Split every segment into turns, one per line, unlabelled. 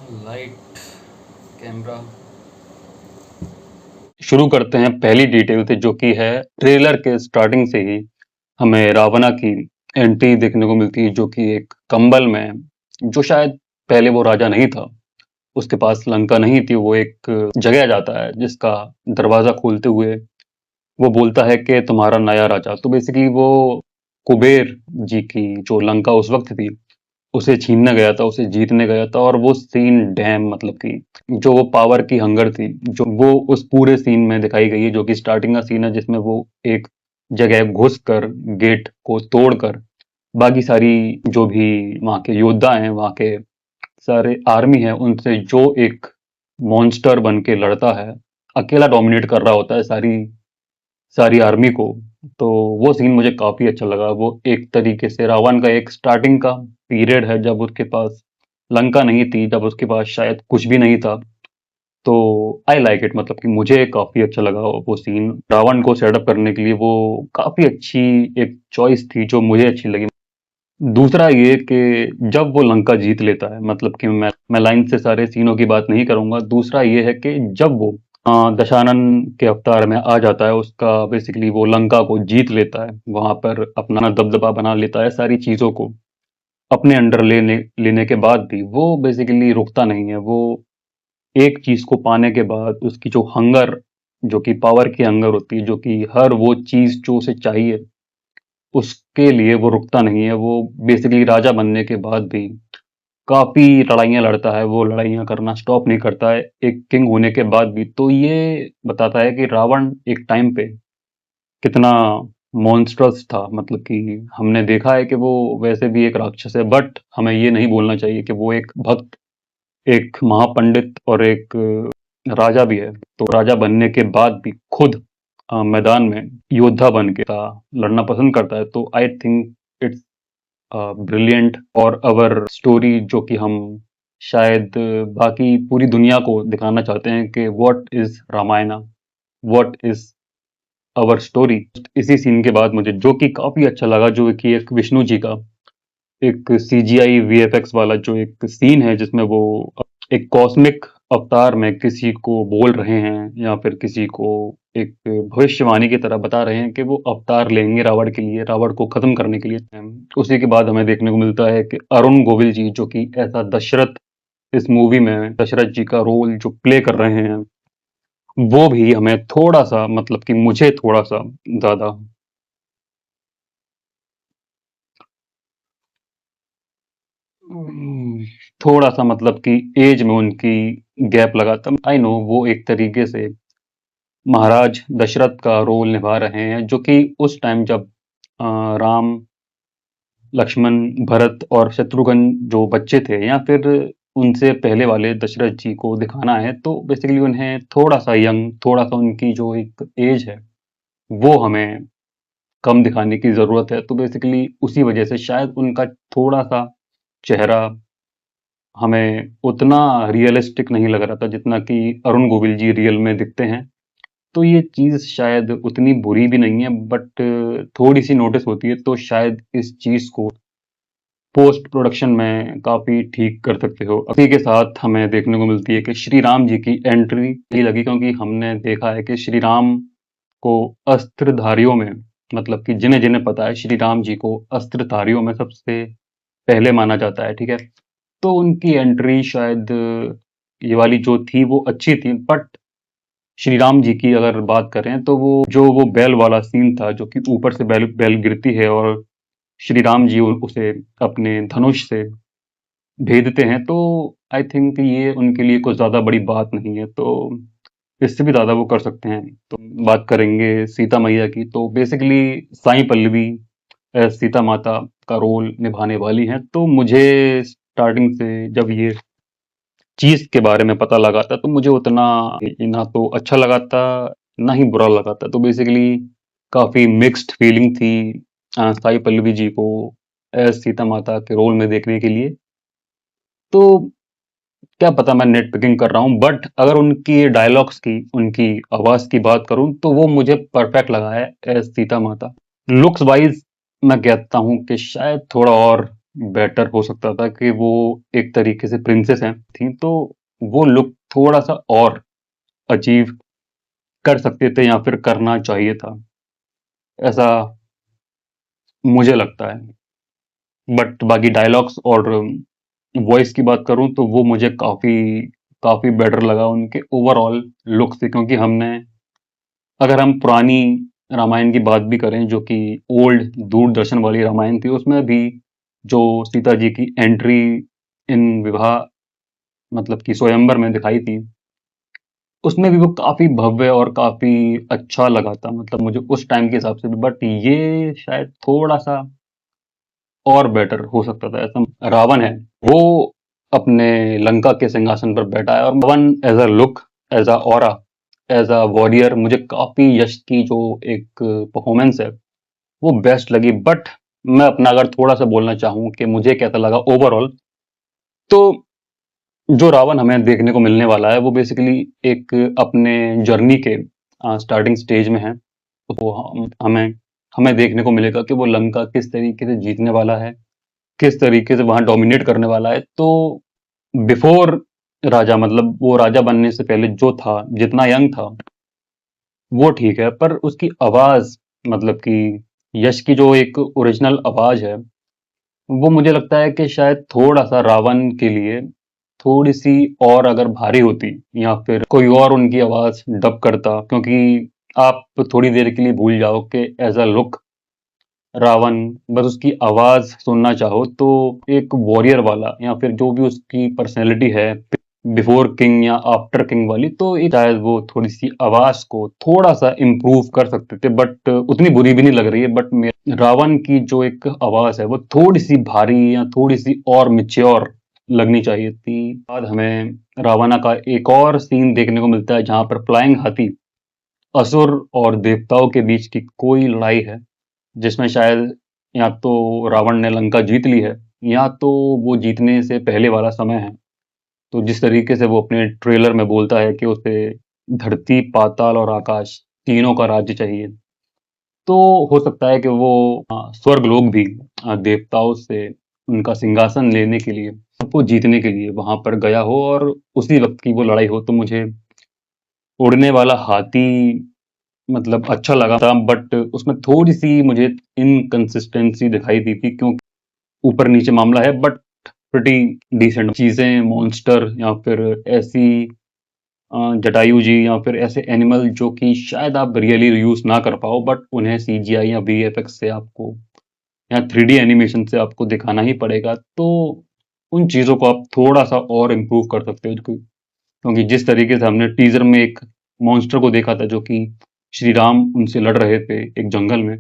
Light camera.
शुरू करते हैं पहली डिटेल से, जो कि है ट्रेलर के स्टार्टिंग से ही हमें रावणा की एंट्री देखने को मिलती है, जो कि एक कंबल में, जो शायद पहले वो राजा नहीं था, उसके पास लंका नहीं थी, वो एक जगह जाता है जिसका दरवाजा खोलते हुए वो बोलता है कि तुम्हारा नया राजा। तो बेसिकली वो कुबेर जी की जो लंका उस वक्त थी उसे छीनने गया था, उसे जीतने गया था। और वो सीन डैम, मतलब कि जो वो पावर की हंगर थी, जो वो उस पूरे सीन में दिखाई गई है, जो कि स्टार्टिंग का सीन है जिसमें वो एक जगह घुस कर गेट को तोड़कर बाकी सारी जो भी वहाँ के योद्धा हैं, वहाँ के सारे आर्मी है, उनसे जो एक मॉन्स्टर बन के लड़ता है, अकेला डोमिनेट कर रहा होता है सारी सारी आर्मी को। तो वो सीन मुझे काफी अच्छा लगा। वो एक तरीके से रावण का एक स्टार्टिंग का पीरियड है, जब उसके पास लंका नहीं थी, जब उसके पास शायद कुछ भी नहीं था। तो आई लाइक इट, मतलब कि मुझे काफी अच्छा लगा वो सीन। रावण को सेटअप करने के लिए वो काफी अच्छी एक चॉइस थी, जो मुझे अच्छी लगी। दूसरा ये कि जब वो लंका जीत लेता है, मतलब कि मैं लाइन से सारे सीनों की बात नहीं करूंगा। दूसरा ये है कि जब वो दशानन के अवतार में आ जाता है, उसका बेसिकली वो लंका को जीत लेता है, वहां पर अपना दबदबा बना लेता है, सारी चीजों को अपने अंडर लेने लेने के बाद भी वो बेसिकली रुकता नहीं है। वो एक चीज को पाने के बाद उसकी जो हंगर, जो कि पावर की हंगर होती है, जो कि हर वो चीज जो उसे चाहिए, उसके लिए वो रुकता नहीं है। वो बेसिकली राजा बनने के बाद भी काफी लड़ाइयाँ लड़ता है, वो लड़ाइयाँ करना स्टॉप नहीं करता है, एक किंग होने के बाद भी। तो ये बताता है कि रावण एक टाइम पे कितना मॉन्स्ट्रस था। मतलब कि हमने देखा है कि वो वैसे भी एक राक्षस है, बट हमें ये नहीं बोलना चाहिए कि वो एक भक्त, एक महापंडित और एक राजा भी है। तो राजा बनने के बाद भी खुद मैदान में योद्धा बन के लड़ना पसंद करता है। तो आई थिंक इट्स ब्रिलियंट और अवर स्टोरी, जो कि हम शायद बाकी पूरी दुनिया को दिखाना चाहते हैं कि what is Ramayana, what is our story. इसी सीन के बाद मुझे जो कि काफी अच्छा लगा, जो कि एक विष्णु जी का एक सीजीआई वीएफएक्स वाला जो एक सीन है, जिसमें वो एक कॉस्मिक अवतार में किसी को बोल रहे हैं, या फिर किसी को एक भविष्यवाणी की तरह बता रहे हैं कि वो अवतार लेंगे रावण के लिए, रावण को खत्म करने के लिए। उसी के बाद हमें देखने को मिलता है कि अरुण गोविल जी, जो कि ऐसा दशरथ, इस मूवी में दशरथ जी का रोल जो प्ले कर रहे हैं, वो भी हमें थोड़ा सा, मतलब कि मुझे थोड़ा सा ज्यादा हम्म, थोड़ा सा, मतलब कि एज में उनकी गैप लगा था। आई नो वो एक तरीके से महाराज दशरथ का रोल निभा रहे हैं, जो कि उस टाइम जब राम, लक्ष्मण, भरत और शत्रुघ्न जो बच्चे थे, या फिर उनसे पहले वाले दशरथ जी को दिखाना है, तो बेसिकली उन्हें थोड़ा सा यंग, थोड़ा सा उनकी जो एक एज है वो हमें कम दिखाने की जरूरत है। तो बेसिकली उसी वजह से शायद उनका थोड़ा सा चेहरा हमें उतना रियलिस्टिक नहीं लग रहा था, जितना कि अरुण गोविल जी रियल में दिखते हैं। तो ये चीज़ शायद उतनी बुरी भी नहीं है, बट थोड़ी सी नोटिस होती है। तो शायद इस चीज़ को पोस्ट प्रोडक्शन में काफी ठीक कर सकते हो। इसी के साथ हमें देखने को मिलती है कि श्री राम जी की एंट्री नहीं लगी, क्योंकि हमने देखा है कि श्री राम को अस्त्रधारियों में, मतलब कि जिन्हें जिन्हें पता है, श्री राम जी को अस्त्रधारियों में सबसे पहले माना जाता है, ठीक है। तो उनकी एंट्री शायद ये वाली जो थी वो अच्छी थी, बट श्री राम जी की अगर बात करें तो वो बैल वाला सीन था, जो कि ऊपर से बैल बैल गिरती है और श्री राम जी उसे अपने धनुष से भेदते हैं। तो आई थिंक ये उनके लिए कुछ ज्यादा बड़ी बात नहीं है। तो इससे भी ज्यादा वो कर सकते हैं। तो बात करेंगे सीता मैया की, तो बेसिकली साई पल्लवी सीता माता का रोल निभाने वाली हैं। तो मुझे स्टार्टिंग से जब ये चीज के बारे में पता लगा था, तो मुझे उतना ना तो अच्छा लगा था, ना ही बुरा लगा था। तो बेसिकली काफी मिक्स्ड फीलिंग थी साई पल्लवी जी को एज सीता माता के रोल में देखने के लिए। तो क्या पता मैं नेट पिकिंग कर रहा हूँ, बट अगर उनकी डायलॉग्स की, उनकी आवाज की बात करूं, तो वो मुझे परफेक्ट लगा है एज सीता माता। लुक्स वाइज मैं कहता हूँ कि शायद थोड़ा और बेटर हो सकता था कि वो एक तरीके से प्रिंसेस हैं थी, तो वो लुक थोड़ा-सा और अचीव कर सकते थे या फिर करना चाहिए था, ऐसा मुझे लगता है। बट बाकी डायलॉग्स और वॉइस की बात करूँ तो वो मुझे काफ़ी काफ़ी बेटर लगा उनके ओवरऑल लुक से, क्योंकि हमने अगर हम पुरानी रामायण की बात भी करें जो कि ओल्ड दूरदर्शन वाली रामायण थी, उसमें भी जो सीता जी की एंट्री इन विवाह मतलब कि स्वयंवर में दिखाई थी, उसमें भी वो काफ़ी भव्य और काफ़ी अच्छा लगा था, मतलब मुझे उस टाइम के हिसाब से भी। बट ये शायद थोड़ा-सा और बेटर हो सकता था। ऐसा रावण है, वो अपने लंका के सिंहासन पर बैठा है और Ravan as a look, as a aura, as a warrior मुझे काफ़ी यश की जो एक परफॉर्मेंस है, वो बेस्ट लगी। बट मैं अपना अगर थोड़ा-सा बोलना चाहूँ कि मुझे कैसा लगा ओवरऑल, तो जो रावण हमें देखने को मिलने वाला है वो बेसिकली एक अपने जर्नी के स्टार्टिंग स्टेज में है। तो हमें हमें देखने को मिलेगा कि वो लंका किस तरीके से जीतने वाला है, किस तरीके से वहां डोमिनेट करने वाला है। तो बिफोर राजा, मतलब वो राजा बनने से पहले जो था, जितना यंग था वो ठीक है, पर उसकी आवाज, मतलब कि यश की जो एक ओरिजिनल आवाज है, वो मुझे लगता है कि शायद थोड़ा-सा रावण के लिए थोड़ी-सी और अगर भारी होती या फिर कोई और उनकी आवाज़ डब करता, क्योंकि आप थोड़ी देर के लिए भूल जाओ कि एज़ अ लुक रावण, बस उसकी आवाज़ सुनना चाहो तो एक वॉरियर वाला या फिर जो भी उसकी पर्सनैलिटी है बिफोर किंग या आफ्टर किंग वाली, तो एक शायद वो थोड़ी-सी आवाज़ को थोड़ा-सा इम्प्रूव कर सकते थे। बट उतनी बुरी भी नहीं लग रही है। बट मे रावण की जो एक आवाज़ है वो थोड़ी-सी भारी या थोड़ी-सी और मैच्योर लगनी चाहिए थी। बाद हमें रावणा का एक और सीन देखने को मिलता है जहाँ पर फ्लाइंग हाथी असुर और देवताओं के बीच की कोई लड़ाई है, जिसमें शायद या तो रावण ने लंका जीत ली है या तो वो जीतने से पहले वाला समय है। तो जिस तरीके से वो अपने ट्रेलर में बोलता है कि उसे धरती, पाताल और आकाश तीनों का राज्य चाहिए। तो हो सकता है कि वो स्वर्गलोक भी देवताओं से उनका सिंहासन लेने के लिए, सबको जीतने के लिए वहां पर गया हो और उसी वक्त की वो लड़ाई हो। तो मुझे उड़ने वाला हाथी मतलब अच्छा लगा था, बट उसमें थोड़ी-सी मुझे इनकंसिस्टेंसी दिखाई दी थी, क्योंकि ऊपर-नीचे मामला है, बट प्रीटी डिसेंट चीज़ें, मॉन्स्टर या फिर ऐसी जटायु जी या फिर ऐसे एनिमल जो कि शायद आप रियली यूज़ ना कर पाओ, बट उन्हें सीजीआई या वीएफएक्स से आपको या 3D एनिमेशन से आपको दिखाना ही पड़ेगा। तो उन चीज़ों को आप थोड़ा-सा और इम्प्रूव कर सकते हो, क्योंकि जिस तरीके से हमने टीज़र में एक मॉन्स्टर को देखा था जो कि श्री राम उनसे लड़ रहे थे एक जंगल में,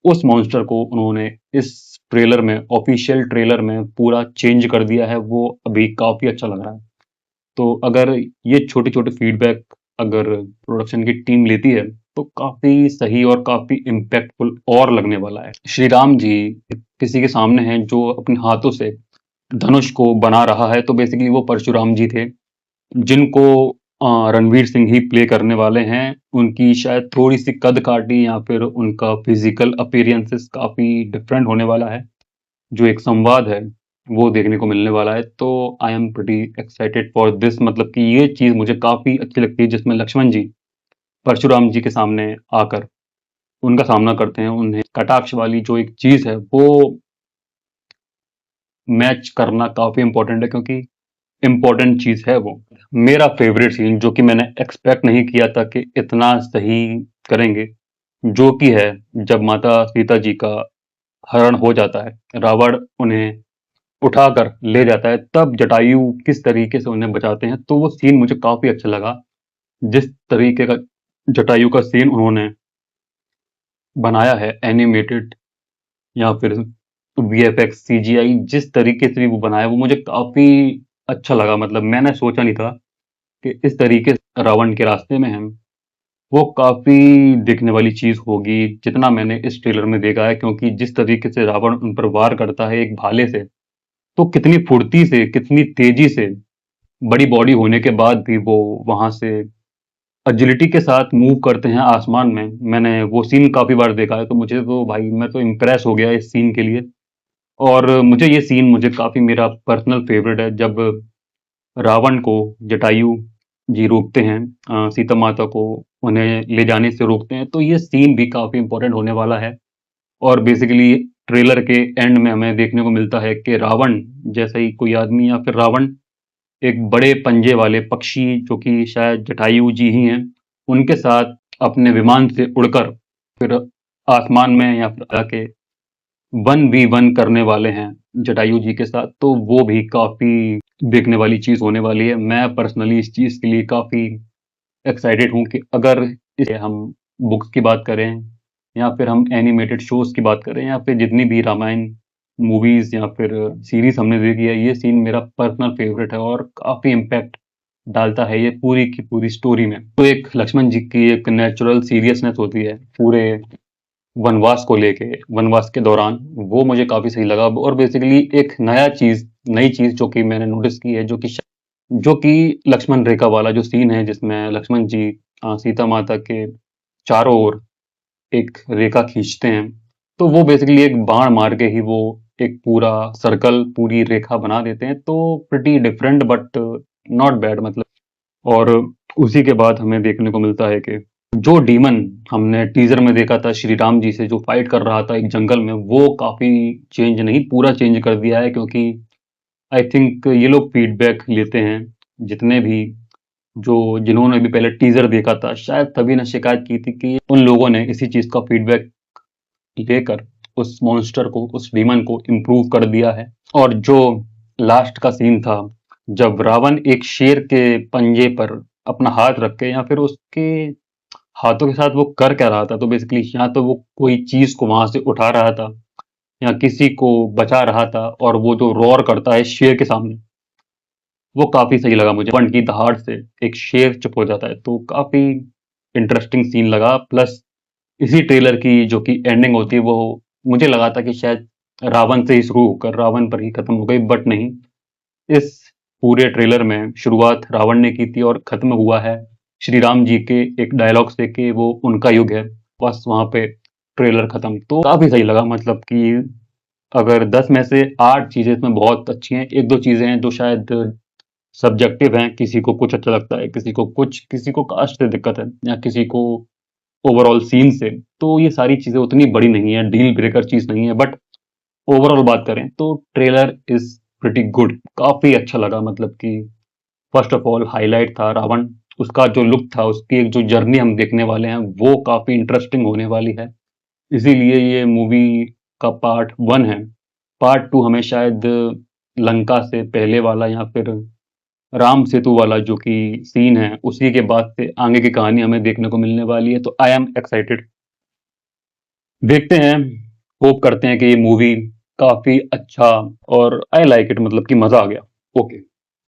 उस मॉन्स्टर को उन्होंने इस ट्रेलर में, ऑफिशियल ट्रेलर में पूरा चेंज कर दिया है। वो अभी काफ़ी अच्छा लग रहा है। तो अगर ये छोटे-छोटे फीडबैक अगर प्रोडक्शन की टीम लेती है, तो काफ़ी सही और काफ़ी इम्पैक्टफुल और लगने वाला है। श्री राम जी किसी के सामने हैं जो अपने हाथों से धनुष को बना रहा है, तो बेसिकली वो परशुराम जी थे, जिनको रणवीर सिंह ही प्ले करने वाले हैं। उनकी शायद थोड़ी-सी कद-काठी या फिर उनका फिज़िकल अपीयरेंसेस काफ़ी डिफरेंट होने वाला है। जो एक संवाद है, वो देखने को मिलने वाला है। तो I am pretty excited for this, मतलब कि ये चीज़ मुझे काफ़ी अच्छी लगती है जिसमें लक्ष्मण जी परशुराम जी के सामने आकर उनका सामना करते हैं। उन्हें कटाक्ष वाली जो एक चीज़ है, वो मैच करना काफ़ी इम्पोर्टेंट है, क्योंकि इम्पोर्टेंट चीज़ है वो। मेरा फ़ेवरेट सीन जो कि मैंने एक्सपेक्ट नहीं किया था कि इतना सही करेंगे, जो कि है जब माता सीता जी का हरण हो जाता है, रावण उन्हें उठाकर ले जाता है, तब जटायु किस तरीके से उन्हें बचाते हैं, तो वो सीन मुझे काफ़ी अच्छा लगा। जिस तरीके का जटायु का सीन उन्होंने बनाया है एनिमेटेड या फिर वीएफएक्स, सीजीआई, जिस तरीके से भी वो बनाया, वो मुझे काफ़ी अच्छा लगा। मतलब मैंने सोचा नहीं था कि इस तरीके से रावण के रास्ते में हम, वो काफ़ी देखने वाली चीज़ होगी, जितना मैंने इस ट्रेलर में देखा है। क्योंकि जिस तरीके से रावण उन पर वार करता है एक भाले से, तो कितनी फुर्ती से, कितनी तेज़ी से, बड़ी बॉडी होने के बाद भी वो वहाँ से एजिलिटी के साथ मूव करते हैं आसमान में। मैंने वो सीन काफ़ी बार देखा है, तो मुझे तो भाई मैं तो इम्प्रेस हो गया इस सीन के लिए। और मुझे ये सीन मुझे काफ़ी मेरा पर्सनल फेवरेट है जब रावण को जटायु जी रोकते हैं, सीता माता को उन्हें ले जाने से रोकते हैं, तो ये सीन भी काफ़ी इम्पोर्टेंट होने वाला है। और बेसिकली ट्रेलर के एंड में हमें देखने को मिलता है कि रावण जैसा ही कोई आदमी या फिर रावण एक बड़े पंजे वाले पक्षी जो कि शायद जटायु जी ही हैं, उनके साथ अपने विमान से उड़कर फिर आसमान में या फिर आके 1v1 करने वाले हैं जटायु जी के साथ, तो वो भी काफ़ी देखने वाली चीज़ होने वाली है। मैं पर्सनली इस चीज़ के लिए काफ़ी एक्साइटेड हूँ कि अगर इसे हम बुक्स की बात करें या फिर हम एनिमेटेड शोज़ की बात करें या फिर जितनी भी रामायण मूवीज़ या फिर सीरीज़ हमने देखी है, ये सीन मेरा पर्सनल फेवरेट है और काफ़ी इम्पैक्ट डालता है ये पूरी की पूरी स्टोरी में। तो एक लक्ष्मण जी की एक नेचुरल सीरियसनेस होती है पूरे वनवास को लेके, वनवास के दौरान, वो मुझे काफ़ी सही लगा। और बेसिकली एक नई चीज़ जो कि मैंने नोटिस की है, जो कि लक्ष्मण रेखा वाला जो सीन है जिसमें लक्ष्मण जी सीता माता के चारों ओर एक रेखा खींचते हैं, तो वो बेसिकली एक बाण मार के ही वो एक पूरा सर्कल, पूरी रेखा बना देते हैं, तो pretty different but not bad मतलब। और उसी के बाद हमें देखने को मिलता है कि जो डीमन हमने टीजर में देखा था श्री राम जी से जो फाइट कर रहा था एक जंगल में, वो काफी चेंज नहीं पूरा चेंज कर दिया है, क्योंकि आई थिंक ये लोग फीडबैक लेते हैं जितने भी जो जिन्होंने भी पहले टीजर देखा था, शायद तभी ने शिकायत की थी कि उन लोगों ने इसी चीज का फीडबैक लेकर उस मॉन्स्टर को, उस डीमन को इम्प्रूव कर दिया है। और जो लास्ट का सीन था जब रावण एक शेर के पंजे पर अपना हाथ रख के या फिर उसके हाथों के साथ वो कर क्या रहा था, तो बेसिकली या तो वो कोई चीज को वहां से उठा रहा था या किसी को बचा रहा था, और वो जो रोर करता है शेर के सामने, वो काफी सही लगा मुझे। वन की दहाड़ से एक शेर चुप हो जाता है, तो काफी इंटरेस्टिंग सीन लगा। प्लस इसी ट्रेलर की जो कि एंडिंग होती है, वो मुझे लगा था कि शायद रावण से ही शुरू होकर रावण पर ही खत्म हो गई, बट नहीं। इस पूरे ट्रेलर में शुरुआत रावण ने की थी और खत्म हुआ है श्री राम जी के एक डायलॉग से कि वो उनका युग है, बस वहां पे ट्रेलर खत्म। तो काफी सही लगा, मतलब कि अगर 10 में से 8 चीजें इसमें बहुत अच्छी हैं, एक दो चीजें हैं जो शायद सब्जेक्टिव हैं, किसी को कुछ अच्छा लगता है, किसी को कुछ, किसी को कास्ट से दिक्कत है या किसी को ओवरऑल सीन से, तो ये सारी चीजें उतनी बड़ी नहीं है, डील ब्रेकर चीज नहीं है। बट ओवरऑल बात करें तो ट्रेलर इज प्रिटी गुड, काफी अच्छा लगा। मतलब कि फर्स्ट ऑफ ऑल हाईलाइट था रावण, उसका जो लुक था, उसकी एक जो जर्नी हम देखने वाले हैं वो काफी इंटरेस्टिंग होने वाली है। इसीलिए ये मूवी का पार्ट 1 है, पार्ट 2 हमें शायद लंका से पहले वाला या फिर राम सेतु वाला जो कि सीन है उसी के बाद से आगे की कहानी हमें देखने को मिलने वाली है। तो आई एम एक्साइटेड, देखते हैं, होप करते हैं कि ये मूवी काफी अच्छा, और आई लाइक इट, मतलब कि मजा आ गया। ओके।